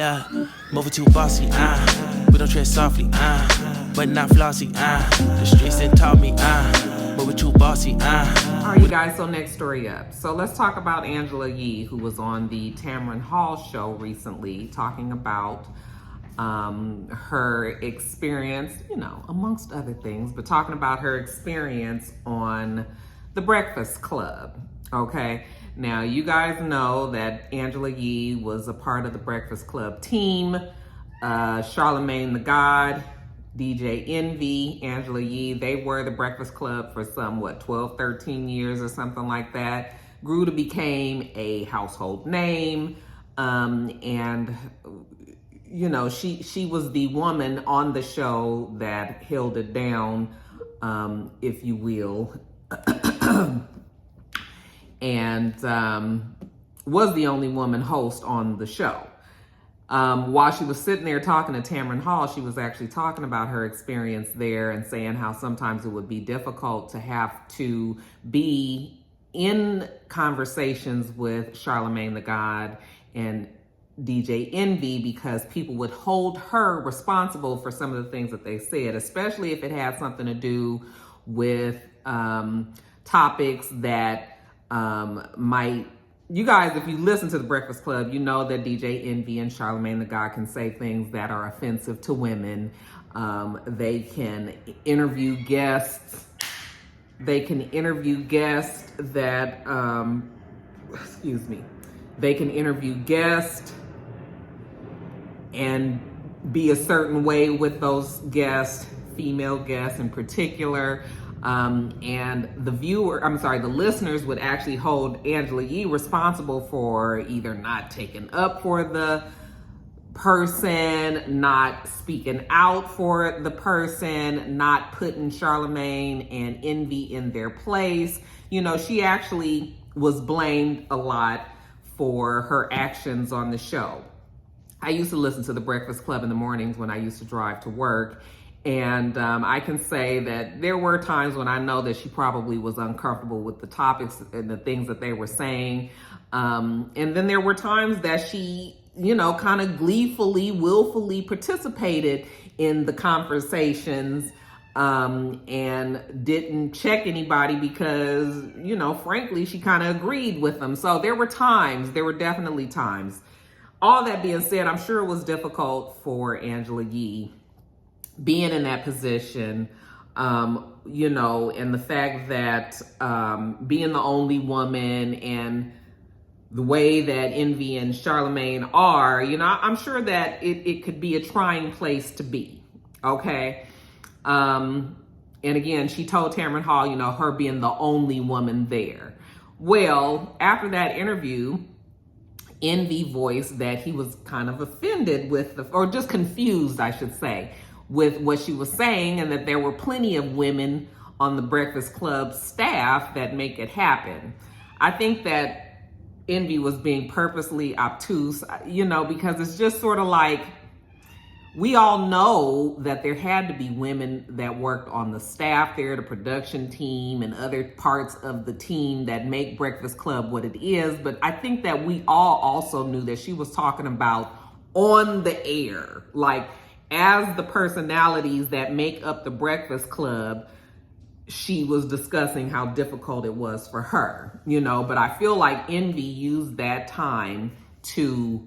Look, moving too bossy, we don't tread softly, but not flossy, the streets that taught me, moving too bossy, All right, you guys, so next story up. So let's talk about Angela Yee, who was on the Tamron Hall show recently, talking about her experience, you know, amongst other things, but talking about her experience on The Breakfast Club, okay? Now, you guys know that Angela Yee was a part of The Breakfast Club team. Charlamagne the God, DJ Envy, Angela Yee, they were The Breakfast Club for some, 12, 13 years or something like that. Grew to became a household name, and you know, she was the woman on the show that held it down, if you will, and was the only woman host on the show. While she was sitting there talking to Tamron Hall, she was actually talking about her experience there and saying how sometimes it would be difficult to have to be in conversations with Charlamagne the God and DJ Envy because people would hold her responsible for some of the things that they said, especially if it had something to do with topics that might, you guys, if you listen to The Breakfast Club, you know that DJ Envy and Charlamagne the God can say things that are offensive to women. They can interview guests. They can interview guests that, they can interview guests and be a certain way with those guests, female guests in particular. And the listeners would actually hold Angela Yee responsible for either not taking up for the person, not speaking out for the person, not putting Charlamagne and Envy in their place. You know, she actually was blamed a lot for her actions on the show. I used to listen to The Breakfast Club in the mornings when I used to drive to work. And I can say that there were times when I know that she probably was uncomfortable with the topics and the things that they were saying. And then there were times that she, you know, kind of gleefully, willfully participated in the conversations and didn't check anybody because, you know, frankly, she kind of agreed with them. So there were definitely times. All that being said, I'm sure it was difficult for Angela Yee being in that position, you know, and the fact that being the only woman and the way that Envy and Charlamagne are, you know, I'm sure that it could be a trying place to be, okay? And again, she told Tamron Hall, you know, her being the only woman there. Well, after that interview, Envy voiced that he was kind of offended with, or just confused, I should say, with what she was saying, and that there were plenty of women on the Breakfast Club staff that make it happen. I think that Envy was being purposely obtuse, you know, because it's just sort of like, we all know that there had to be women that worked on the staff there, the production team, and other parts of the team that make Breakfast Club what it is. But I think that we all also knew that she was talking about on the air, like as the personalities that make up the Breakfast Club, she was discussing how difficult it was for her, you know. But I feel like Envy used that time to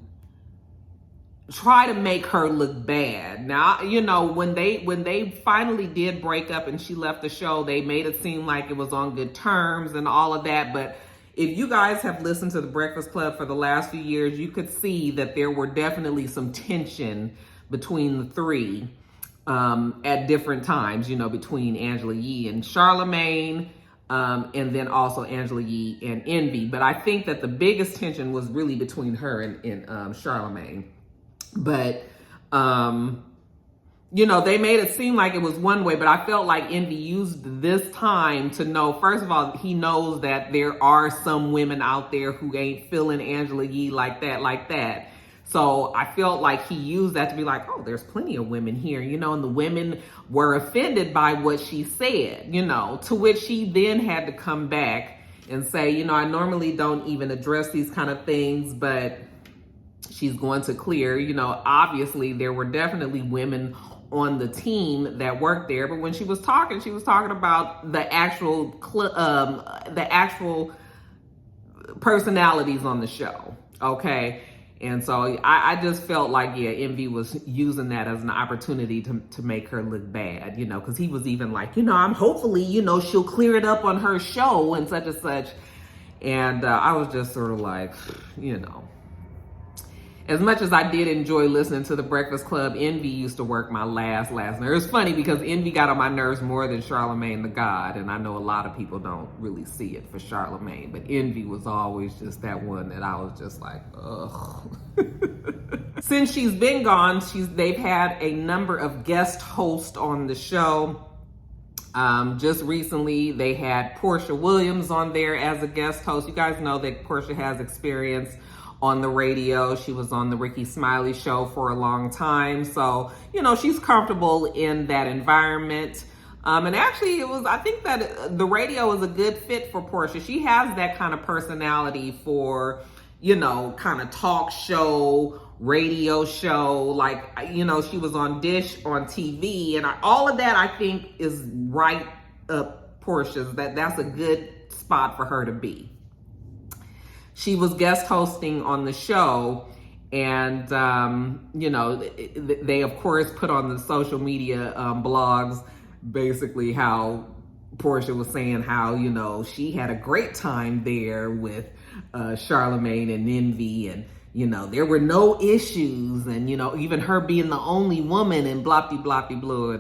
try to make her look bad. Now, you know, when they finally did break up and she left the show, they made it seem like it was on good terms and all of that. But if you guys have listened to The Breakfast Club for the last few years, you could see that there were definitely some tension between the three at different times, you know, between Angela Yee and Charlamagne, and then also Angela Yee and Envy. But I think that the biggest tension was really between her and Charlamagne. But, you know, they made it seem like it was one way, but I felt like Envy used this time to know, first of all, he knows that there are some women out there who ain't feeling Angela Yee like that. So I felt like he used that to be like, oh, there's plenty of women here, you know, and the women were offended by what she said, you know, to which she then had to come back and say, you know, I normally don't even address these kind of things, but she's going to clear. You know, obviously there were definitely women on the team that worked there, but when she was talking about the actual personalities on the show. Okay. And so I just felt like, yeah, Envy was using that as an opportunity to make her look bad, you know, because he was even like, you know, I'm hopefully, you know, she'll clear it up on her show and such and such. And I was just sort of like, you know, as much as I did enjoy listening to The Breakfast Club, Envy used to work my last nerve. It's funny because Envy got on my nerves more than Charlamagne the God, and I know a lot of people don't really see it for Charlamagne, but Envy was always just that one that I was just like, ugh. Since she's been gone, they've had a number of guest hosts on the show. Just recently, they had Portia Williams on there as a guest host. You guys know that Portia has experience on the radio. She was on the Ricky Smiley show for a long time. So, you know, she's comfortable in that environment. And actually I think that the radio is a good fit for Portia. She has that kind of personality for, you know, kind of talk show, radio show. Like, you know, she was on Dish on TV, and all of that I think is right up Portia's. That's a good spot for her to be. She was guest hosting on the show, and, you know, they, of course, put on the social media blogs basically how Portia was saying how, you know, she had a great time there with Charlamagne and Envy, and, you know, there were no issues, and, you know, even her being the only woman and blah-de-blah-de-blah.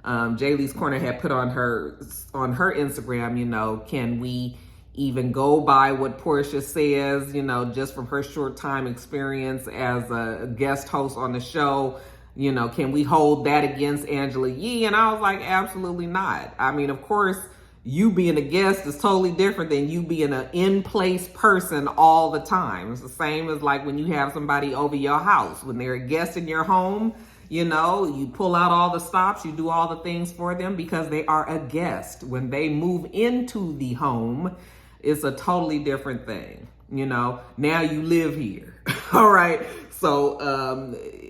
Jaylee's Corner had put on her Instagram, you know, can we even go by what Portia says, you know, just from her short time experience as a guest host on the show, you know, can we hold that against Angela Yee? And I was like, absolutely not. I mean, of course, you being a guest is totally different than you being an in-place person all the time. It's the same as like when you have somebody over your house, when they're a guest in your home, you know, you pull out all the stops, you do all the things for them because they are a guest. When they move into the home, it's a totally different thing. You know, now you live here. All right. So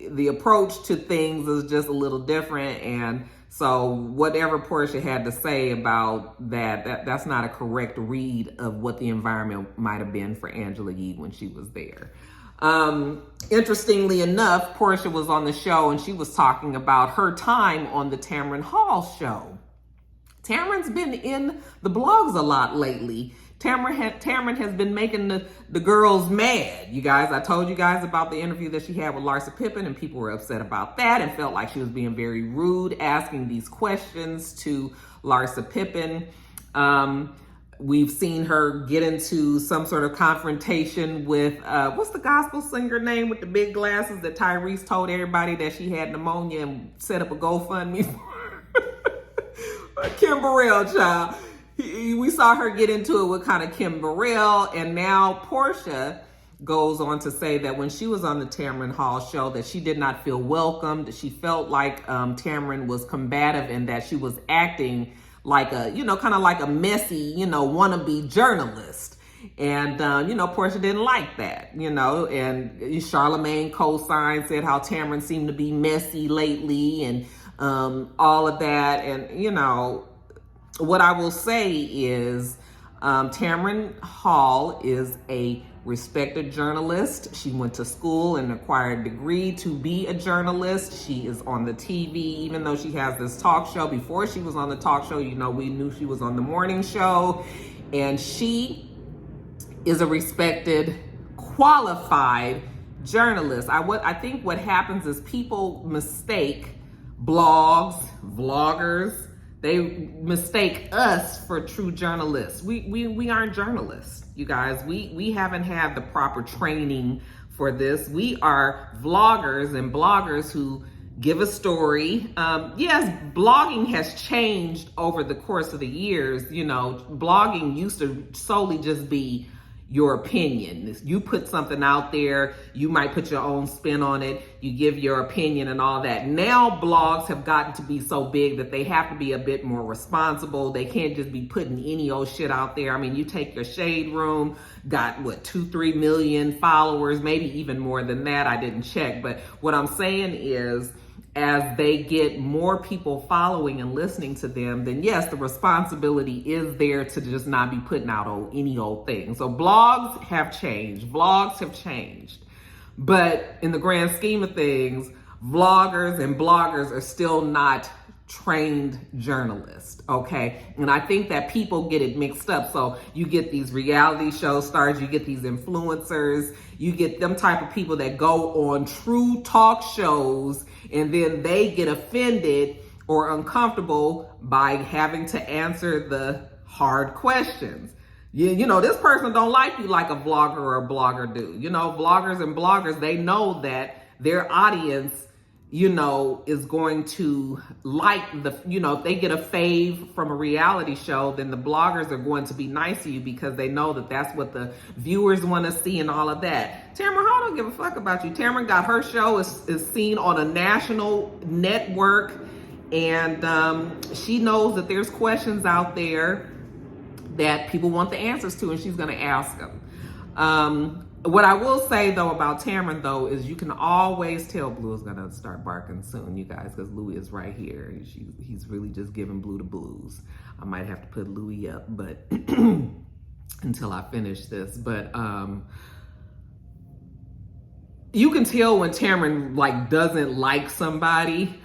the approach to things is just a little different. And so whatever Portia had to say about that's not a correct read of what the environment might have been for Angela Yee when she was there. Interestingly enough, Portia was on the show and she was talking about her time on the Tamron Hall show. Tamron's been in the blogs a lot lately. Tamron has been making the girls mad. You guys, I told you guys about the interview that she had with Larsa Pippen, and people were upset about that and felt like she was being very rude, asking these questions to Larsa Pippen. We've seen her get into some sort of confrontation with, what's the gospel singer name with the big glasses that Tyrese told everybody that she had pneumonia and set up a GoFundMe for? Kim Burrell, child. We saw her get into it with kind of Kim Burrell, and now Portia goes on to say that when she was on the Tamron Hall show that she did not feel welcomed. She felt like Tamron was combative and that she was acting like a, you know, kind of like a messy, you know, wannabe journalist. And, you know, Portia didn't like that, you know, and Charlamagne co-signed, said how Tamron seemed to be messy lately and all of that. And, you know, what I will say is Tamron Hall is a respected journalist. She went to school and acquired a degree to be a journalist. She is on the TV, even though she has this talk show. Before she was on the talk show, you know, we knew she was on the morning show. And she is a respected, qualified journalist. I think what happens is people mistake blogs, vloggers, they mistake us for true journalists. We aren't journalists, you guys. We haven't had the proper training for this. We are vloggers and bloggers who give a story. Yes, blogging has changed over the course of the years. You know, blogging used to solely just be, your opinion. You put something out there, you might put your own spin on it, you give your opinion and all that. Now blogs have gotten to be so big that they have to be a bit more responsible. They can't just be putting any old shit out there. I mean, you take your Shade Room, got what, 2-3 million followers, maybe even more than that. I didn't check, but what I'm saying is, as they get more people following and listening to them, then yes, the responsibility is there to just not be putting out any old thing. So blogs have changed. Vlogs have changed. But in the grand scheme of things, vloggers and bloggers are still not trained journalists, okay? And I think that people get it mixed up. So you get these reality show stars, you get these influencers, you get them type of people that go on true talk shows, and then they get offended or uncomfortable by having to answer the hard questions. You know, this person don't like you like a vlogger or a blogger do. You know, vloggers and bloggers, they know that their audience, you know, is going to like the, you know, if they get a fave from a reality show, then the bloggers are going to be nice to you because they know that that's what the viewers want to see and all of that. Tamara, I don't give a fuck about you. Tamara got her show is seen on a national network, and she knows that there's questions out there that people want the answers to, and she's going to ask them. What I will say, though, about Tamron, though, is you can always tell Blue is going to start barking soon, you guys, because Louie is right here. He's really just giving Blue the blues. I might have to put Louie up, but until I finish this. But you can tell when Tamron, like, doesn't like somebody.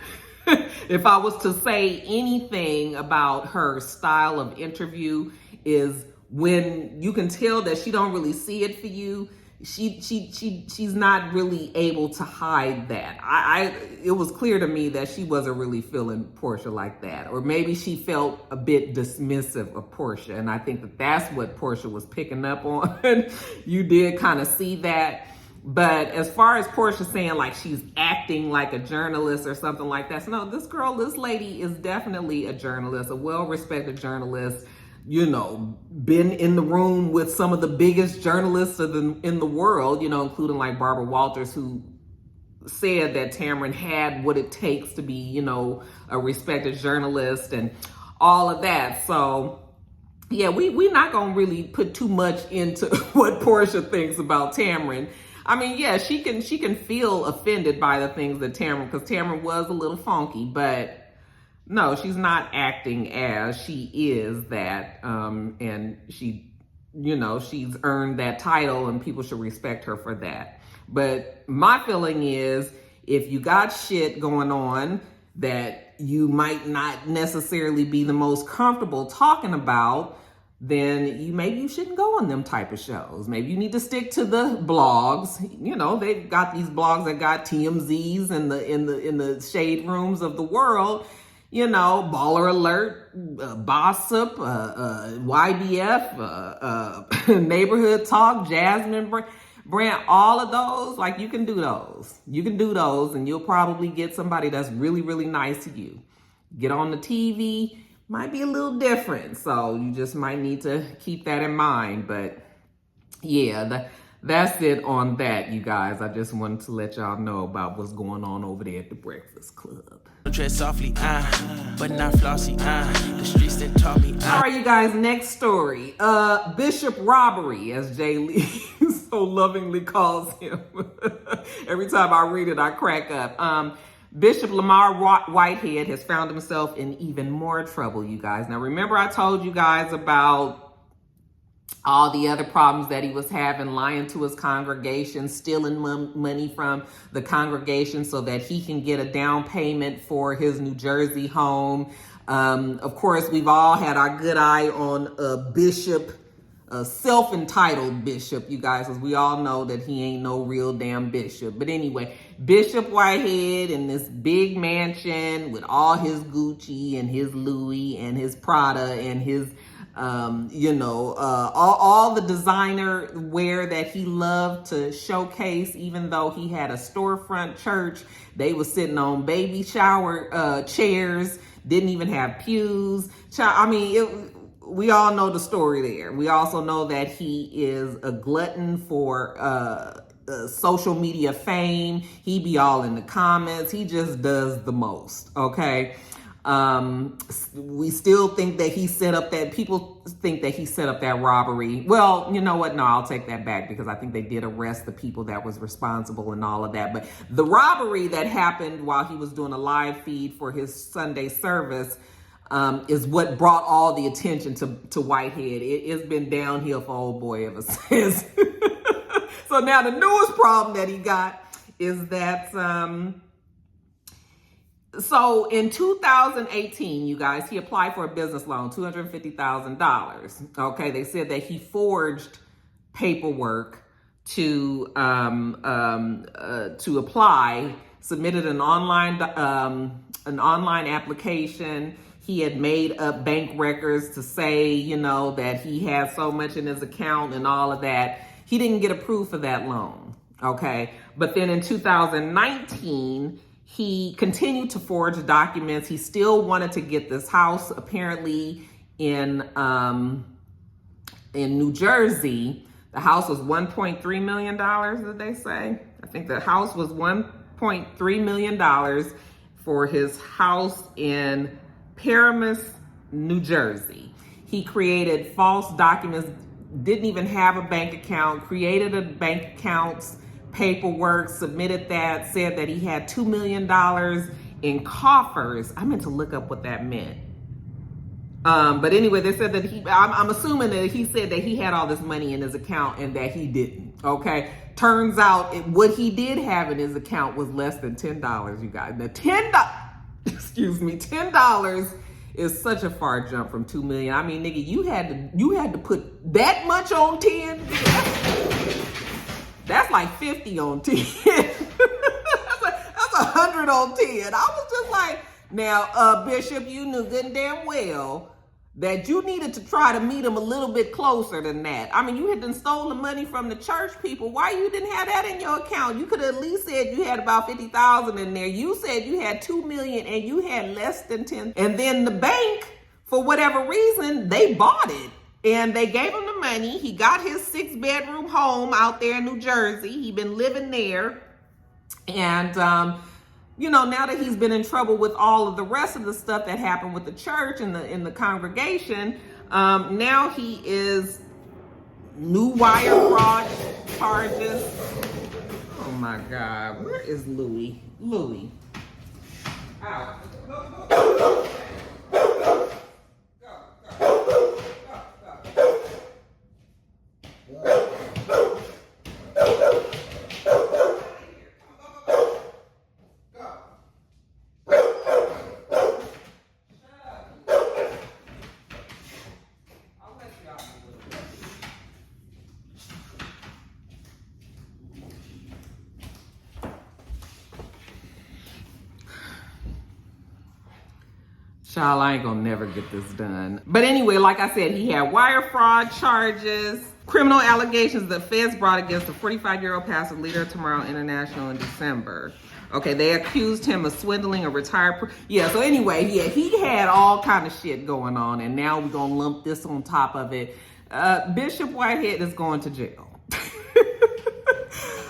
If I was to say anything about her style of interview, is when you can tell that she don't really see it for you. She's not really able to hide that. It was clear to me that she wasn't really feeling Portia like that, or maybe she felt a bit dismissive of Portia, and I think that that's what Portia was picking up on. You did kind of see that. But as far as Portia saying like she's acting like a journalist or something like that, so no, this lady is definitely a journalist, a well-respected journalist. You know, been in the room with some of the biggest journalists in the world, you know, including like Barbara Walters, who said that Tamron had what it takes to be, you know, a respected journalist and all of that. So yeah, we're not gonna really put too much into what Portia thinks about Tamron. I mean, yeah, she can feel offended by the things that Tamron, because Tamron was a little funky, but no, she's not acting as she is that, and she, you know, she's earned that title and people should respect her for that. But my feeling is, if you got shit going on that you might not necessarily be the most comfortable talking about, then maybe you shouldn't go on them type of shows. Maybe you need to stick to the blogs. You know, they've got these blogs that got TMZs in the shade rooms of the world. You know, Baller Alert, Bossip, YBF, Neighborhood Talk, Jasmine Brand, all of those, like, you can do those. You can do those, and you'll probably get somebody that's really, really nice to you. Get on the TV, might be a little different, so you just might need to keep that in mind. But yeah, that's it on that, you guys. I just wanted to let y'all know about what's going on over there at the Breakfast Club. Tread softly, but not flossy, the streets that taught me, All right, you guys, next story. Bishop Robbery, as Jay Lee so lovingly calls him. Every time I read it, I crack up. Bishop Lamar Whitehead has found himself in even more trouble, you guys. Now, remember I told you guys about all the other problems that he was having, lying to his congregation, stealing money from the congregation so that he can get a down payment for his New Jersey home. Of course, we've all had our good eye on Bishop, self-entitled Bishop, you guys, because we all know that he ain't no real damn bishop. But anyway, Bishop Whitehead in this big mansion with all his Gucci and his Louis and his Prada and his all the designer wear that he loved to showcase. Even though he had a storefront church, they were sitting on baby shower chairs, didn't even have pews. we all know the story there. We also know that he is a glutton for social media fame. He be all in the comments. He just does the most, okay? We still think that he set up that, people think that he set up that robbery. Well, you know what? No, I'll take that back, because I think they did arrest the people that was responsible and all of that. But the robbery that happened while he was doing a live feed for his Sunday service is what brought all the attention to Whitehead. It's been downhill for old boy ever since. So now the newest problem that he got is that, so in 2018, you guys, he applied for a business loan, $250,000. Okay, they said that he forged paperwork to apply, submitted an online application. He had made up bank records to say, you know, that he had so much in his account and all of that. He didn't get approved for that loan, okay? But then in 2019, he continued to forge documents. He still wanted to get this house, apparently in New Jersey. The house was $1.3 million, did they say? I think the house was $1.3 million for his house in Paramus, New Jersey. He created false documents, didn't even have a bank account, created a bank account's paperwork, submitted that, said that he had $2 million in coffers. I meant to look up what that meant. But anyway, they said that I'm assuming that he said that he had all this money in his account and that he didn't, okay? Turns out what he did have in his account was less than $10, you guys. Now $10 is such a far jump from 2 million. I mean, nigga, you had to put that much on 10. That's like 50 on 10. that's 100 on 10. I was just like, now, Bishop, you knew good and damn well that you needed to try to meet him a little bit closer than that. I mean, you had done stole the money from the church people. Why you didn't have that in your account? You could have at least said you had about 50,000 in there. You said you had 2 million and you had less than 10. And then the bank, for whatever reason, they bought it. And they gave him the money. He got his 6-bedroom home out there in New Jersey. He'd been living there. And, you know, now that he's been in trouble with all of the rest of the stuff that happened with the church and in the congregation, now he is new wire fraud charges. Oh my God, where is Louie? Louie. Ow. Go. Child, I ain't gonna never get this done. But anyway, like I said, he had wire fraud charges, criminal allegations the feds brought against the 45-year-old pastor leader of Tomorrow International in December. Okay, they accused him of swindling a retired... so anyway, yeah, he had all kind of shit going on, and now we're gonna lump this on top of it. Bishop Whitehead is going to jail.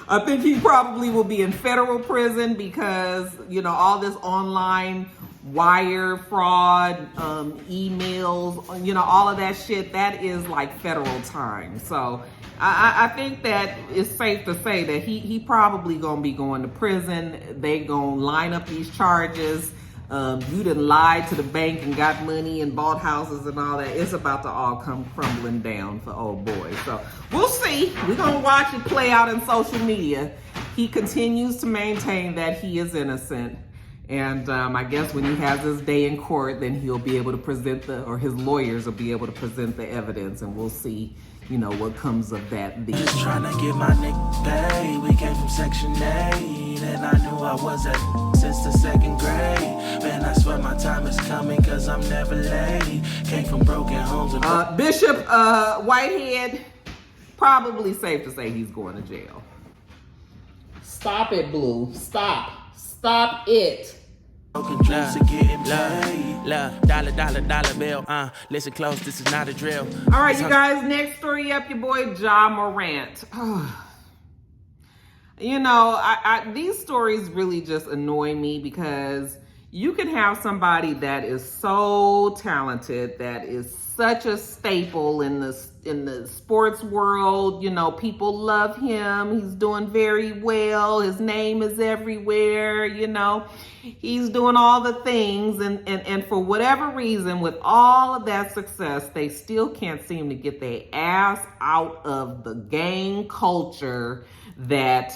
I think he probably will be in federal prison because, you know, all this online wire fraud, emails, you know, all of that shit, that is like federal time. So I think that it's safe to say that he probably gonna be going to prison. They gonna line up these charges. You done lied to the bank and got money and bought houses and all that. It's about to all come crumbling down for old boy. So we'll see. We're gonna watch it play out in social media. He continues to maintain that he is innocent. And I guess when he has his day in court, then he'll be able to present or his lawyers will be able to present the evidence, and we'll see, you know, what comes of that. Just trying to get my nigga paid. We came from Section 8, and I knew I was at since the 2nd grade. Man, I swear my time is coming, cause I'm never late. Came from broken homes. And Bishop Whitehead, probably safe to say he's going to jail. Stop it, Blue. Stop it. Broken dreams are getting paid. Dollar bill. Listen close, this is not a drill. All right, you guys, next story up, your boy JaMorant. You know, these stories really just annoy me because you can have somebody that is so talented, that is such a staple in the sports world. You know, people love him. He's doing very well. His name is everywhere. You know, he's doing all the things. And for whatever reason, with all of that success, they still can't seem to get their ass out of the gang culture that,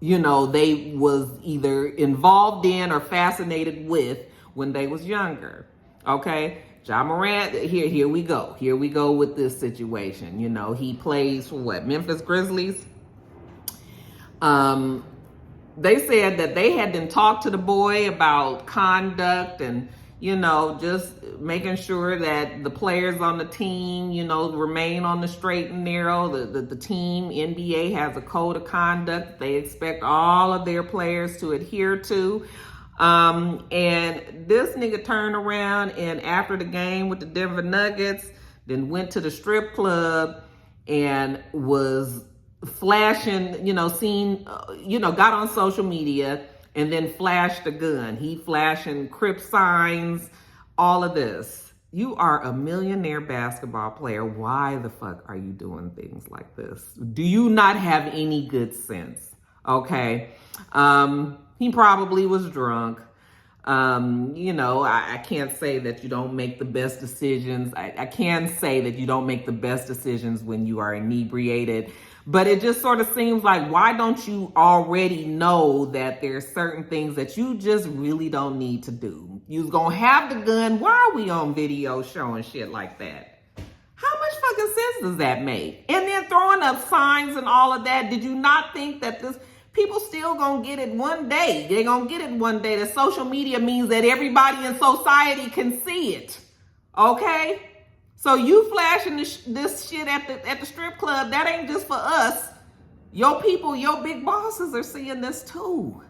you know, they was either involved in or fascinated with when they was younger. Okay, JaMorant, here we go. Here we go with this situation. You know, he plays for what, Memphis Grizzlies? They said that they had been talked to the boy about conduct and, you know, just making sure that the players on the team, you know, remain on the straight and narrow. The team, NBA, has a code of conduct they expect all of their players to adhere to. And this nigga turned around and after the game with the Denver Nuggets, then went to the strip club and was flashing, you know, got on social media and then flashed a gun. He flashing Crip signs, all of this. You are a millionaire basketball player. Why the fuck are you doing things like this? Do you not have any good sense? Okay. He probably was drunk. You know, I can't say that you don't make the best decisions. I can say that you don't make the best decisions when you are inebriated. But it just sort of seems like, why don't you already know that there's certain things that you just really don't need to do? You's gonna have the gun. Why are we on video showing shit like that? How much fucking sense does that make? And then throwing up signs and all of that. Did you not think that people still gonna get it one day? They're gonna get it one day. That social media means that everybody in society can see it. Okay? So you flashing this shit at the strip club, that ain't just for us. Your people, your big bosses are seeing this too.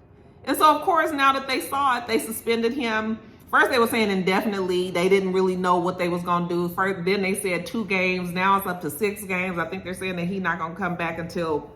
And so, of course, now that they saw it, they suspended him. First, they were saying indefinitely. They didn't really know what they was going to do. First, then they said 2 games. Now it's up to 6 games. I think they're saying that he's not going to come back until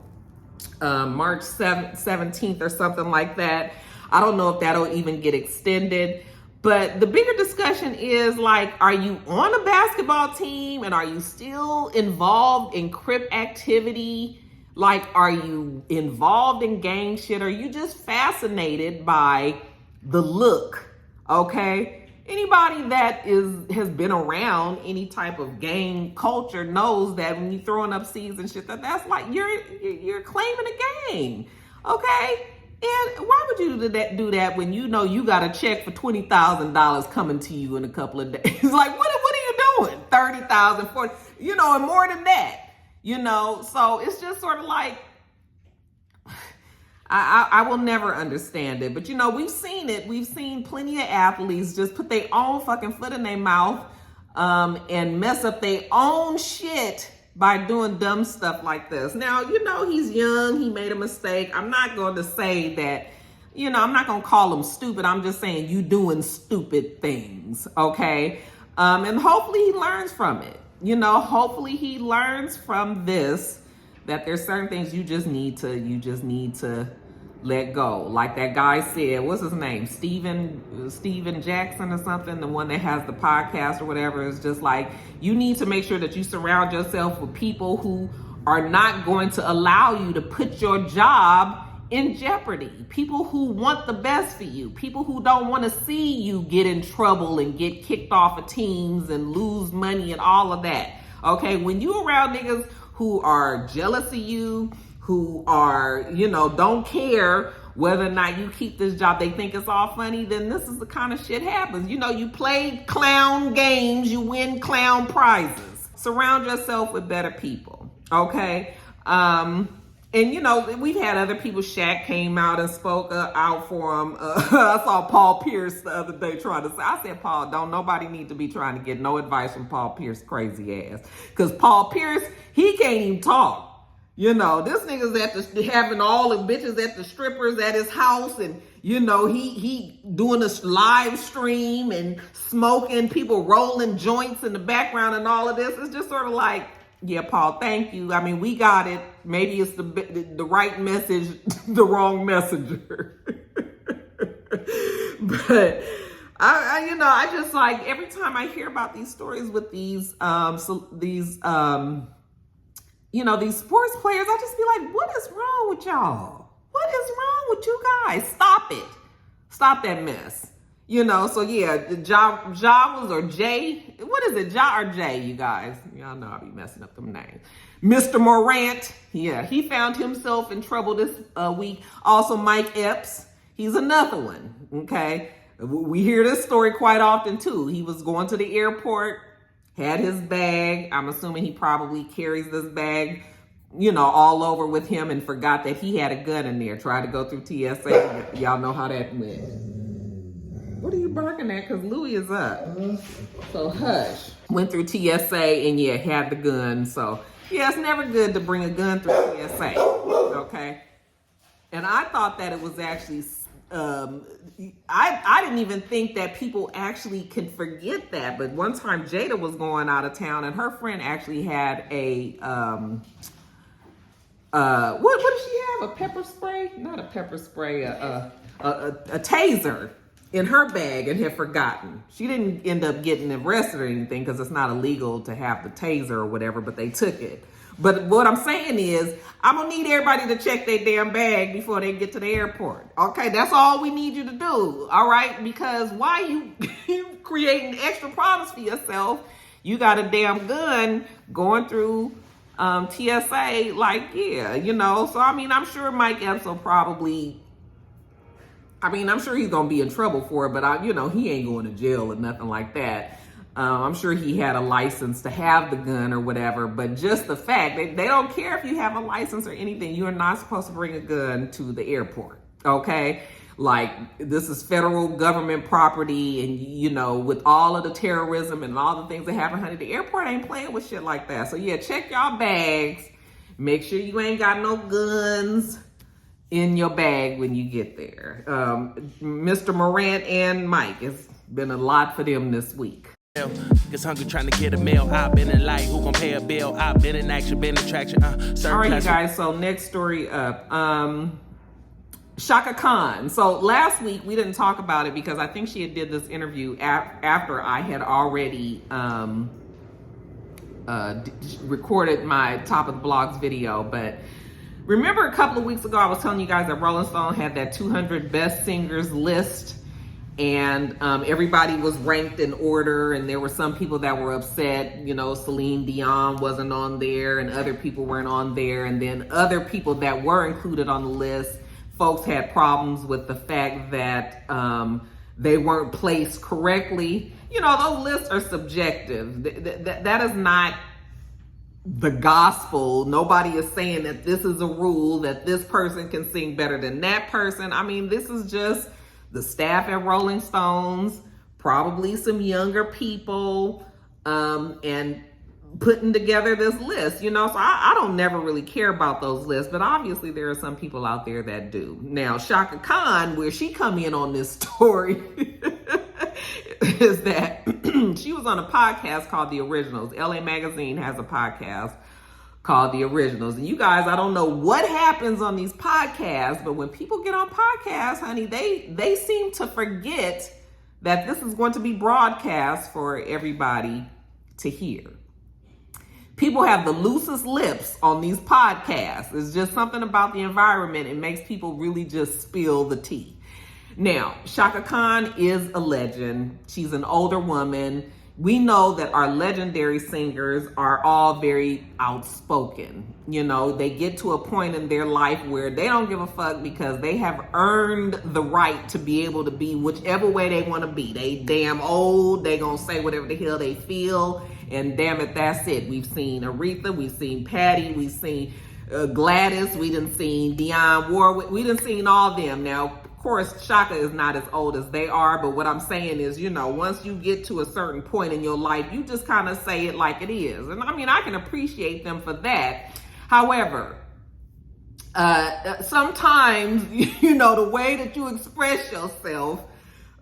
March 17th or something like that. I don't know if that'll even get extended. But the bigger discussion is, like, are you on a basketball team and are you still involved in Crip activity? Like, are you involved in gang shit? Are you just fascinated by the look? Okay? Anybody that has been around any type of gang culture knows that when you're throwing up seeds and shit, that's like you're claiming a gang. Okay? And why would you do that when you know you got a check for $20,000 coming to you in a couple of days? Like, what are you doing? 30,000, 40, you know, and more than that, you know? So it's just sort of like, I will never understand it. But, you know, we've seen it. We've seen plenty of athletes just put their own fucking foot in their mouth and mess up their own shit by doing dumb stuff like this. Now, you know, he's young. He made a mistake. I'm not going to say that, you know, I'm not going to call him stupid. I'm just saying you doing stupid things, okay? And hopefully he learns from it. You know, hopefully he learns from this, that there's certain things you just need to let go. Like that guy said, what's his name? Steven Jackson or something, the one that has the podcast or whatever. Is just like, you need to make sure that you surround yourself with people who are not going to allow you to put your job in jeopardy. People who want the best for you. People who don't want to see you get in trouble and get kicked off of teams and lose money and all of that. Okay, when you around niggas who are jealous of you, who are, you know, don't care whether or not you keep this job, they think it's all funny, then this is the kind of shit happens. You know, you play clown games, you win clown prizes. Surround yourself with better people, okay? And, you know, we've had other people. Shaq came out and spoke out for him. I saw Paul Pierce the other day trying to say, I said, Paul, don't nobody need to be trying to get no advice from Paul Pierce crazy ass. Because Paul Pierce, he can't even talk. You know, this nigga's having all the bitches at the strippers at his house and, you know, he doing a live stream and smoking, people rolling joints in the background and all of this. It's just sort of like, yeah, Paul, thank you. I mean, we got it. Maybe it's the right message, the wrong messenger. But I just like, every time I hear about these stories with these sports players, I just be like, what is wrong with y'all? What is wrong with you guys? Stop it. Stop that mess. So yeah, Ja was, or Jay. What is it, Ja or Jay, you guys? Y'all know I be messing up them names. Mr. Morant, yeah, he found himself in trouble this week. Also, Mike Epps, he's another one, okay? We hear this story quite often too. He was going to the airport, had his bag. I'm assuming he probably carries this bag, all over with him, and forgot that he had a gun in there. Tried to go through TSA. Y'all know how that went. What are you barking at? Because Louis is up. So hush. Went through TSA and yeah, had the gun. So yeah, it's never good to bring a gun through TSA. Okay. And I thought that it was actually, I didn't even think that people actually could forget that. But one time Jada was going out of town and her friend actually had a, what did she have? A pepper spray? Not a pepper spray, a taser in her bag and had forgotten. She didn't end up getting arrested or anything because it's not illegal to have the taser or whatever, but they took it. But what I'm saying is, I'm gonna need everybody to check their damn bag before they get to the airport. Okay, that's all we need you to do, all right? Because why you creating extra problems for yourself? You got a damn gun going through TSA, like, yeah, So, I mean, I'm sure Mike Epps will probably, I'm sure he's going to be in trouble for it, but, he ain't going to jail or nothing like that. I'm sure he had a license to have the gun or whatever, but just the fact, they don't care if you have a license or anything. You are not supposed to bring a gun to the airport, okay? Like, this is federal government property, and, with all of the terrorism and all the things that happen, honey, the airport ain't playing with shit like that. So, yeah, check y'all bags. Make sure you ain't got no guns in your bag when you get there. Mr. Morant and Mike, it's been a lot for them this week. Gets hungry trying to get a meal. I've been in light, who gon' pay a bill? I've been in action, been in traction. All right, you guys, so next story up. Chaka Khan. So last week we didn't talk about it because I think she did this interview after I had already recorded my Top of the Blogs video. But remember a couple of weeks ago I was telling you guys that Rolling Stone had that 200 best singers list, and everybody was ranked in order, and there were some people that were upset, Celine Dion wasn't on there and other people weren't on there, and then other people that were included on the list, folks had problems with the fact that they weren't placed correctly. Those lists are subjective. That is not the gospel. Nobody is saying that this is a rule, that this person can sing better than that person. This is just the staff at Rolling Stones, probably some younger people, and putting together this list, So I don't never really care about those lists, but obviously there are some people out there that do. Now, Chaka Khan, where she come in on this story is that she was on a podcast called The Originals. LA Magazine has a podcast called The Originals. And you guys, I don't know what happens on these podcasts, but when people get on podcasts, honey, they seem to forget that this is going to be broadcast for everybody to hear. People have the loosest lips on these podcasts. It's just something about the environment. It makes people really just spill the tea. Now, Chaka Khan is a legend. She's an older woman. We know that our legendary singers are all very outspoken. They get to a point in their life where they don't give a fuck because they have earned the right to be able to be whichever way they want to be. They damn old. They gonna say whatever the hell they feel. And damn it, that's it. We've seen Aretha. We've seen Patty. We've seen Gladys. We done seen Dionne Warwick. We done seen all them. Now, of course, Chaka is not as old as they are, but what I'm saying is, once you get to a certain point in your life, you just kind of say it like it is. And I can appreciate them for that. However, sometimes, the way that you express yourself,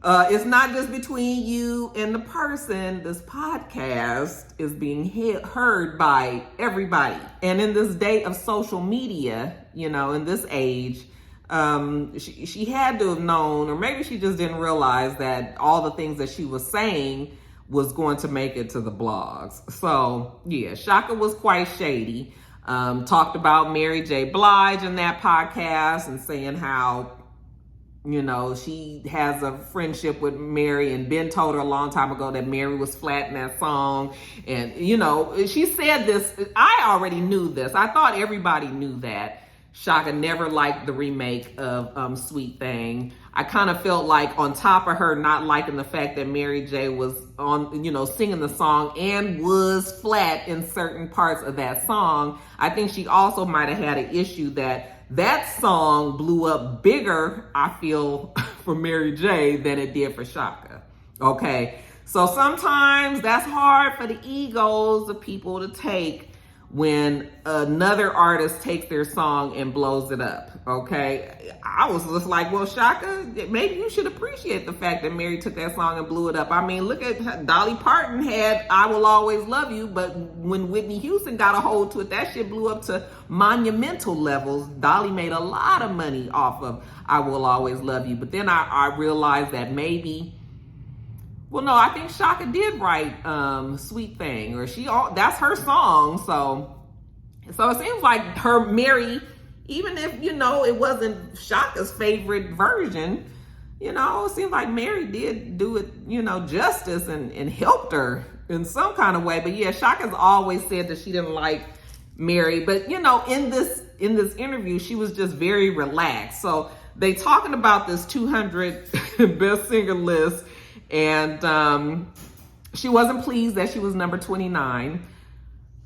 it's not just between you and the person. This podcast is being heard by everybody. And in this day of social media, in this age, she had to have known, or maybe she just didn't realize that all the things that she was saying was going to make it to the blogs. So yeah, Chaka was quite shady. Talked about Mary J. Blige in that podcast and saying how, she has a friendship with Mary, and Ben told her a long time ago that Mary was flat in that song. And, she said this, I already knew this. I thought everybody knew that. Chaka never liked the remake of Sweet Thing. I kind of felt like, on top of her not liking the fact that Mary J was on, singing the song and was flat in certain parts of that song, I think she also might have had an issue that song blew up bigger, I feel, for Mary J than it did for Chaka. Okay, so sometimes that's hard for the egos of people to take when another artist takes their song and blows it up, okay? I was just like, well, Chaka, maybe you should appreciate the fact that Mary took that song and blew it up. I mean, look at Dolly Parton had I Will Always Love You, but when Whitney Houston got a hold to it, that shit blew up to monumental levels. Dolly made a lot of money off of I Will Always Love You, but then I realized that maybe, well, no, I think Chaka did write Sweet Thing, or that's her song. So it seems like her Mary, even if, it wasn't Chaka's favorite version, it seems like Mary did do it, justice and helped her in some kind of way. But yeah, Chaka's always said that she didn't like Mary. But, in this interview, she was just very relaxed. So they talking about this 200 best singer list. And she wasn't pleased that she was number 29.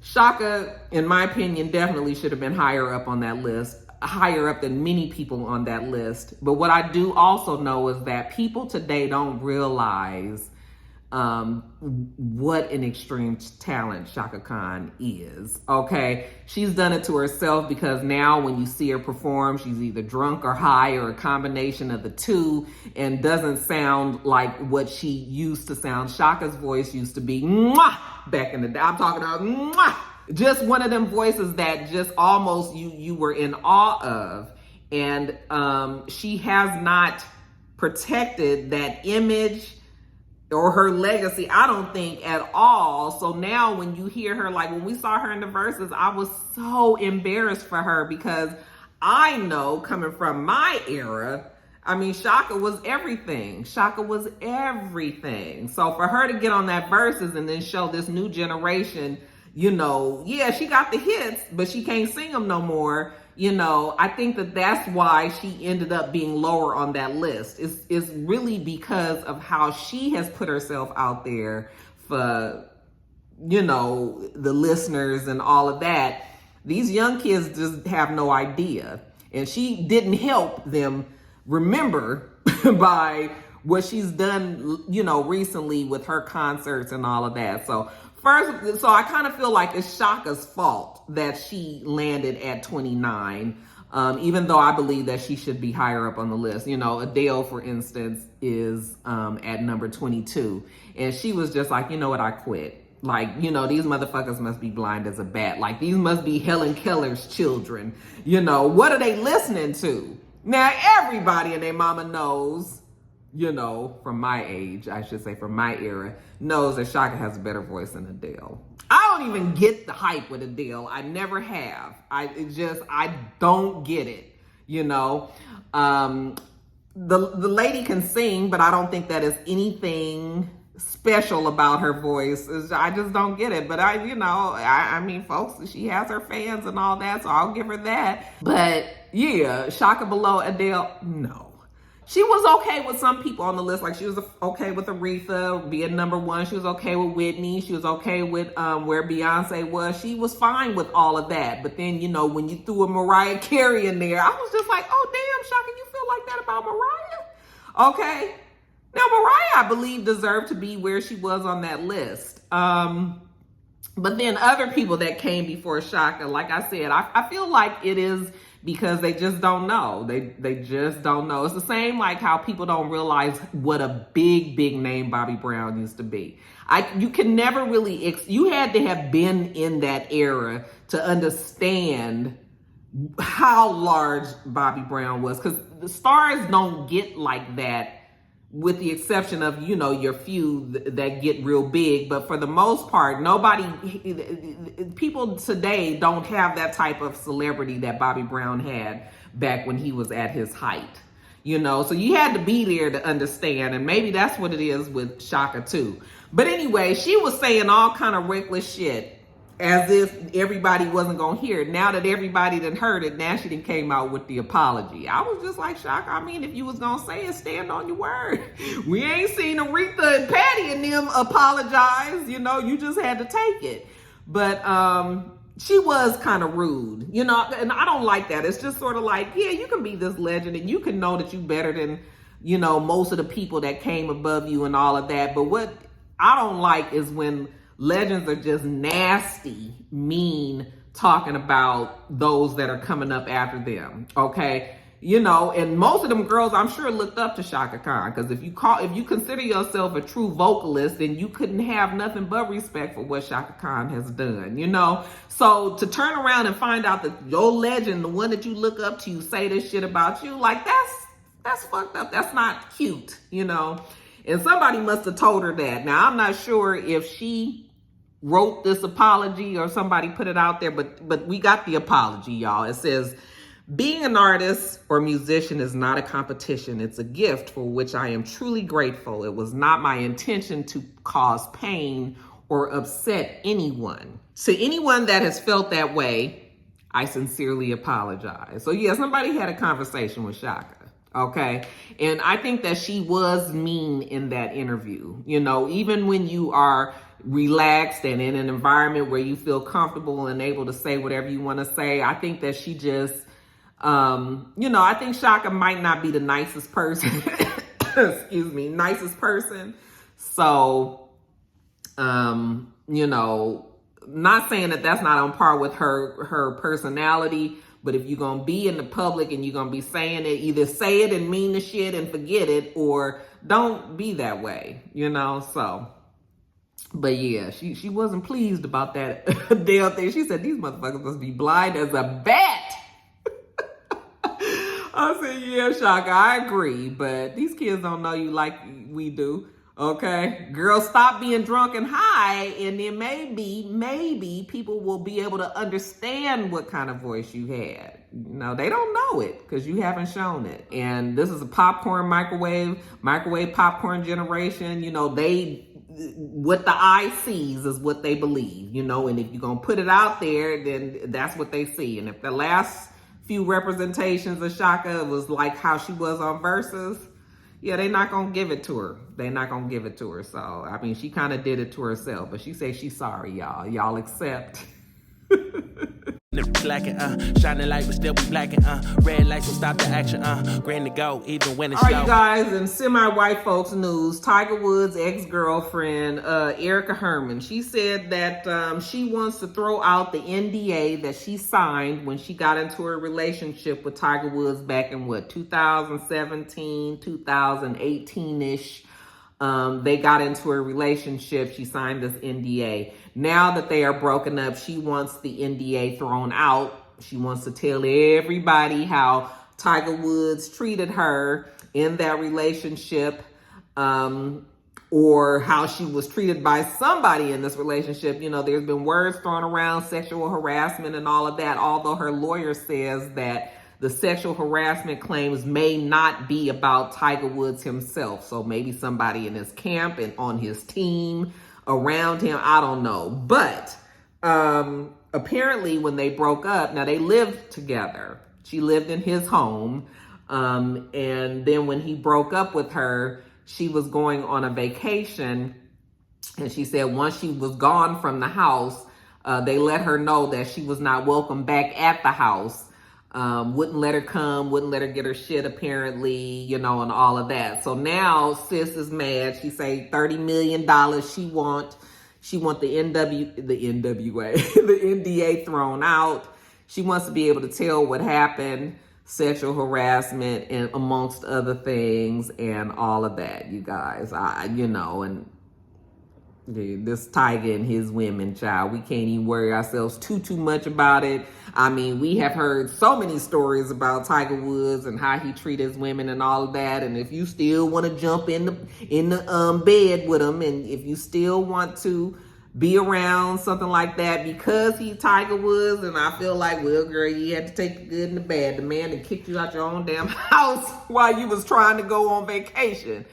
Chaka, in my opinion, definitely should have been higher up on that list, higher up than many people on that list. But what I do also know is that people today don't realize what an extreme talent Chaka Khan is, okay? She's done it to herself, because now when you see her perform, she's either drunk or high or a combination of the two, and doesn't sound like what she used to sound. Chaka's voice used to be mwah, back in the day. I'm talking about mwah, just one of them voices that just almost you were in awe of. And she has not protected that image or her legacy, I don't think, at all. So now when you hear her, like when we saw her in the verses, I was so embarrassed for her, because I know, coming from my era, I mean, Chaka was everything. Chaka was everything. So for her to get on that verses and then show this new generation, yeah, she got the hits, but she can't sing them no more. I think that's why she ended up being lower on that list. It's really because of how she has put herself out there for, the listeners and all of that. These young kids just have no idea. And she didn't help them remember by what she's done, recently with her concerts and all of that. So I kind of feel like it's Chaka's fault that she landed at 29, even though I believe that she should be higher up on the list. Adele, for instance, is at number 22. And she was just like, you know what, I quit. Like, these motherfuckers must be blind as a bat. Like, these must be Helen Keller's children. What are they listening to? Now, everybody and their mama knows, from my age, I should say from my era, knows that Chaka has a better voice than Adele. I don't even get the hype with Adele. I never have. I don't get it, The lady can sing, but I don't think that is anything special about her voice. I just don't get it. But I mean, folks, she has her fans and all that, so I'll give her that. But yeah, Chaka below Adele, no. She was okay with some people on the list. Like, she was okay with Aretha being number 1. She was okay with Whitney. She was okay with where Beyonce was. She was fine with all of that. But then, when you threw a Mariah Carey in there, I was just like, oh, damn, Chaka, you feel like that about Mariah? Okay. Now, Mariah, I believe, deserved to be where she was on that list. But then other people that came before Chaka, like I said, I feel like it is because they just don't know. They just don't know. It's the same like how people don't realize what a big name Bobby Brown used to be. You can never really, you had to have been in that era to understand how large Bobby Brown was, because the stars don't get like that, with the exception of, you know, your few that get real big. But for the most part, people today don't have that type of celebrity that Bobby Brown had back when he was at his height, you know. So you had to be there to understand, and maybe that's what it is with Chaka too. But anyway, she was saying all kind of reckless shit as if everybody wasn't gonna hear it. Now that everybody done heard it, now she done came out with the apology. I was just like, Chaka, I mean, if you was gonna say it, stand on your word. We ain't seen Aretha and Patty and them apologize, you know, you just had to take it. But she was kind of rude, you know, and I don't like that. It's just sort of like, yeah, you can be this legend and you can know that you better than, you know, most of the people that came above you and all of that. But what I don't like is when legends are just nasty, mean, talking about those that are coming up after them, okay? You know, and most of them girls, I'm sure, looked up to Chaka Khan, because if you consider yourself a true vocalist, then you couldn't have nothing but respect for what Chaka Khan has done, you know? So to turn around and find out that your legend, the one that you look up to, say this shit about you, like that's fucked up. That's not cute, you know? And somebody must have told her that. Now, I'm not sure if she wrote this apology or somebody put it out there, but we got the apology, y'all. It says, being an artist or musician is not a competition. It's a gift for which I am truly grateful. It was not my intention to cause pain or upset anyone. To anyone that has felt that way, I sincerely apologize. So yeah, somebody had a conversation with Chaka. Okay. And I think that she was mean in that interview. You know, even when you are relaxed and in an environment where you feel comfortable and able to say whatever you want to say, I think that she just, you know, I think Chaka might not be the nicest person. Excuse me, nicest person. So, you know, not saying that that's not on par with her personality. But if you're going to be in the public and you're going to be saying it, either say it and mean the shit and forget it, or don't be that way, you know? So, but yeah, she wasn't pleased about that damn thing. She said, these motherfuckers must be blind as a bat. I said, yeah, Chaka, I agree. But these kids don't know you like we do. Okay, girl, stop being drunk and high, and then maybe people will be able to understand what kind of voice you had. No, they don't know it because you haven't shown it. And this is a microwave popcorn generation. You know, what the eye sees is what they believe, you know, and if you're going to put it out there, then that's what they see. And if the last few representations of Chaka was like how she was on Versus, yeah, they're not going to give it to her. They're not going to give it to her. So, I mean, she kind of did it to herself. But she said she's sorry, y'all. Y'all accept. Slacking, shining light but still be blacking, red lights will stop the action, grand to go even when it's slow. All right, you guys, in semi-white folks news, Tiger Woods' ex-girlfriend, Erica Herman, she said that she wants to throw out the NDA that she signed when she got into a relationship with Tiger Woods back in 2017, 2018-ish. They got into a relationship. She signed this NDA. Now that they are broken up, she wants the NDA thrown out. She wants to tell everybody how Tiger Woods treated her in that relationship, or how she was treated by somebody in this relationship. You know, there's been words thrown around, sexual harassment and all of that, although her lawyer says that the sexual harassment claims may not be about Tiger Woods himself. So maybe somebody in his camp and on his team around him. I don't know. But apparently when they broke up, now they lived together. She lived in his home. And then when he broke up with her, she was going on a vacation. And she said once she was gone from the house, they let her know that she was not welcome back at the house. Wouldn't let her come, wouldn't let her get her shit apparently, you know, and all of that. So now sis is mad. She say $30 million she want the NDA thrown out. She wants to be able to tell what happened, sexual harassment, and amongst other things, and all of that, you guys. And this Tiger and his women, child, we can't even worry ourselves too much about it. I mean, we have heard so many stories about Tiger Woods and how he treat his women and all of that. And if you still want to jump in the bed with him, and if you still want to be around something like that because he Tiger Woods, and I feel like, well, girl, you had to take the good and the bad. The man that kicked you out your own damn house while you was trying to go on vacation,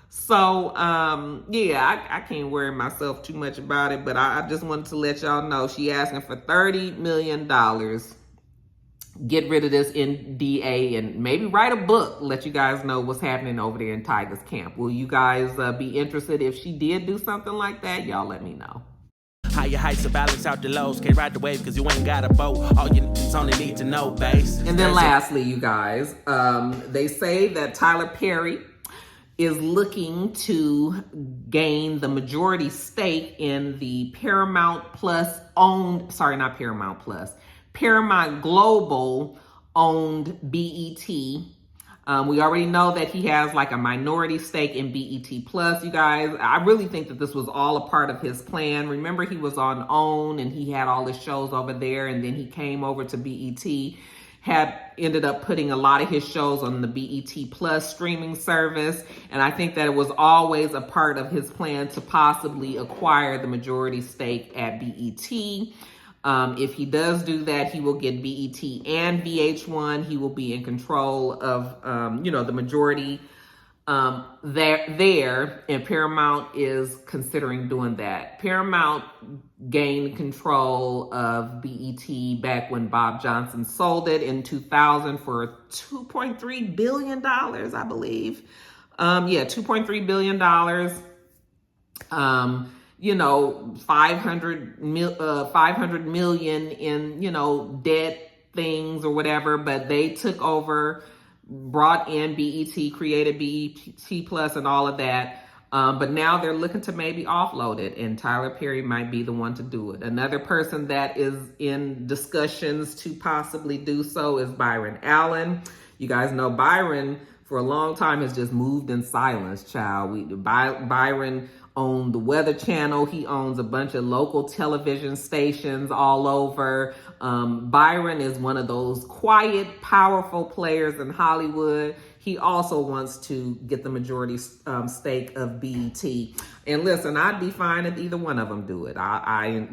So, I can't worry myself too much about it, but I just wanted to let y'all know she asking for $30 million. Get rid of this NDA and maybe write a book, let you guys know what's happening over there in Tiger's camp. Will you guys be interested if she did do something like that? Y'all let me know. Higher heights to balance out the lows. Can't ride the wave because you ain't got a boat. All you only need to know, base. And then lastly, you guys, they say that Tyler Perry is looking to gain the majority stake in the Paramount Global owned BET. We already know that he has like a minority stake in BET Plus, you guys. I really think that this was all a part of his plan. Remember, he was on OWN and he had all his shows over there, and then he came over to BET, had ended up putting a lot of his shows on the BET Plus streaming service. And I think that it was always a part of his plan to possibly acquire the majority stake at BET. If he does do that, he will get BET and VH1. He will be in control of, the majority there, and Paramount is considering doing that. Paramount gained control of BET back when Bob Johnson sold it in 2000 for $2.3 billion, I believe. $2.3 billion. 500 million in, debt things or whatever, but they took over, brought in BET, created BET Plus and all of that. But now they're looking to maybe offload it, and Tyler Perry might be the one to do it. Another person that is in discussions to possibly do so is Byron Allen. You guys know Byron for a long time has just moved in silence, child. Byron owned the Weather Channel. He owns a bunch of local television stations all over. Byron is one of those quiet, powerful players in Hollywood. He also wants to get the majority stake of BET. And listen, I'd be fine if either one of them do it. I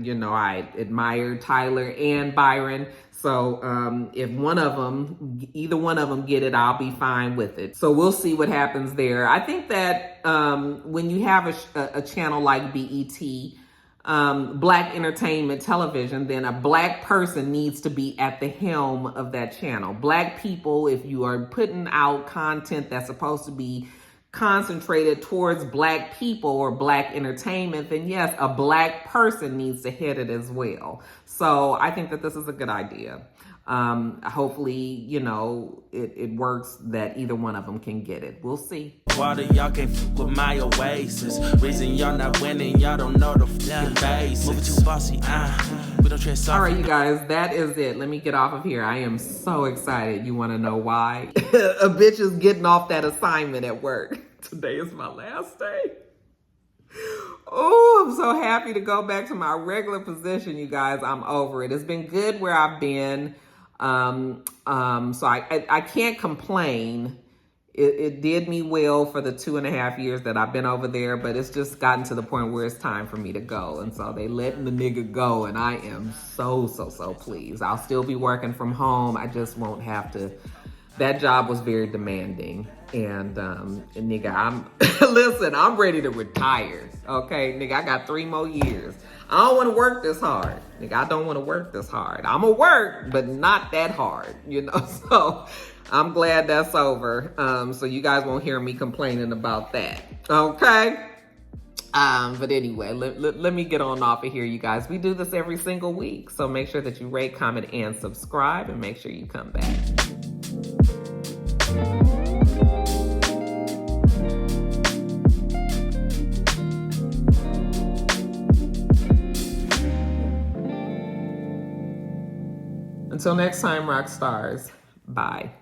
admire Tyler and Byron. So if either one of them get it, I'll be fine with it. So we'll see what happens there. I think that when you have a channel like BET, Black Entertainment Television, then a Black person needs to be at the helm of that channel. Black people, if you are putting out content that's supposed to be concentrated towards Black people or Black entertainment, then yes, a Black person needs to head it as well. So I think that this is a good idea. Hopefully, it works that either one of them can get it. We'll see. Water, y'all can't fuck with my oasis. Reason y'all not winning, y'all don't know the fucking basics. Moving too bossy, we don't trust. All right, you guys, that is it. Let me get off of here. I am so excited. You want to know why? A bitch is getting off that assignment at work. Today is my last day. Oh, I'm so happy to go back to my regular position, you guys. I'm over it. It's been good where I've been. So I can't complain. It did me well for the 2.5 years that I've been over there, but it's just gotten to the point where it's time for me to go. And so they letting the nigga go, and I am so pleased. I'll still be working from home. I just won't have to. That job was very demanding. And nigga, listen, I'm ready to retire. Okay, nigga, I got 3 more years. I don't want to work this hard. Nigga, I don't want to work this hard. I'm gonna work, but not that hard, So I'm glad that's over. So you guys won't hear me complaining about that. Okay? But anyway, let me get on off of here, you guys. We do this every single week. So make sure that you rate, comment, and subscribe, and make sure you come back. Until next time, rock stars. Bye.